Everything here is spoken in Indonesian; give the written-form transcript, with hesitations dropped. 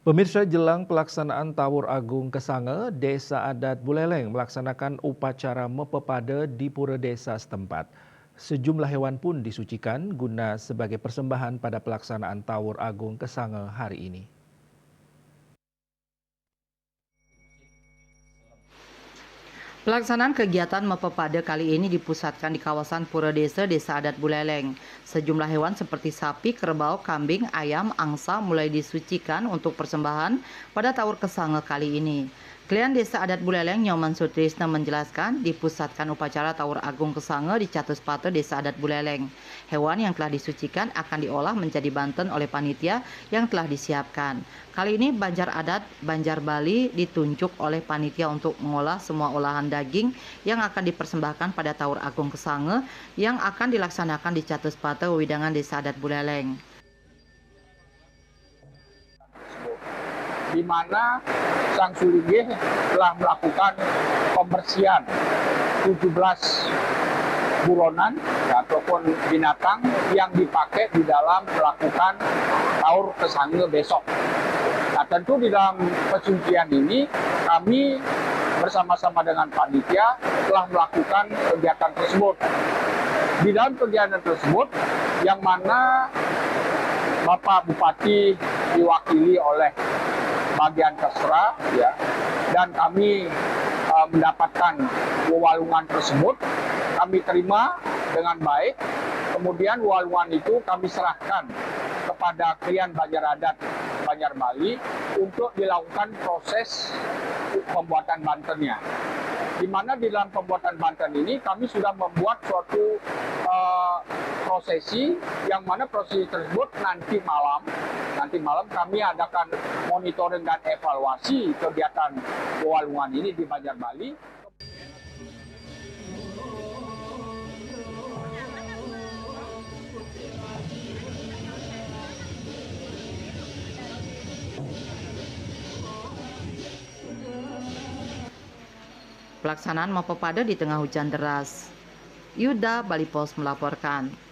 Pemirsa, jelang pelaksanaan Tawur Agung Kesange, Desa Adat Buleleng melaksanakan upacara Mepepade di pura desa setempat. Sejumlah hewan pun disucikan guna sebagai persembahan pada pelaksanaan Tawur Agung Kesange hari ini. Pelaksanaan kegiatan Mepepade kali ini dipusatkan di kawasan Pura Desa Adat Buleleng. Sejumlah hewan seperti sapi, kerbau, kambing, ayam, angsa mulai disucikan untuk persembahan pada Tawur Kesange kali ini. Klien Desa Adat Buleleng Nyoman Sutrisna menjelaskan dipusatkan upacara Tawur Agung Kesange di Catuspate Desa Adat Buleleng. Hewan yang telah disucikan akan diolah menjadi banten oleh panitia yang telah disiapkan. Kali ini Banjar Adat Banjar Bali ditunjuk oleh panitia untuk mengolah semua olahan daging yang akan dipersembahkan pada Tawur Agung Kesange yang akan dilaksanakan di Catuspate Wewidangan Desa Adat Buleleng. Di mana Sang Sulinggih telah melakukan pembersihan 17 buronan ataupun binatang yang dipakai di dalam melakukan Tawur Kesange besok. Nah, tentu di dalam pesucian ini kami bersama-sama dengan panitia telah melakukan kegiatan tersebut. Di dalam kegiatan tersebut yang mana Bapak Bupati diwakili oleh bagian Kesra, ya, dan kami mendapatkan wewalungan tersebut, kami terima dengan baik. Kemudian wewalungan itu kami serahkan kepada klien Banjar Adat Banjar Bali untuk dilakukan proses pembuatan bantennya. Di mana di dalam pembuatan banten ini kami sudah membuat suatu prosesi yang mana prosesi tersebut nanti malam kami adakan monitoring dan evaluasi kegiatan wewalungan ini di Banjar Bali. Pelaksanaan Mepepade di tengah hujan deras. Yuda Bali Pos melaporkan.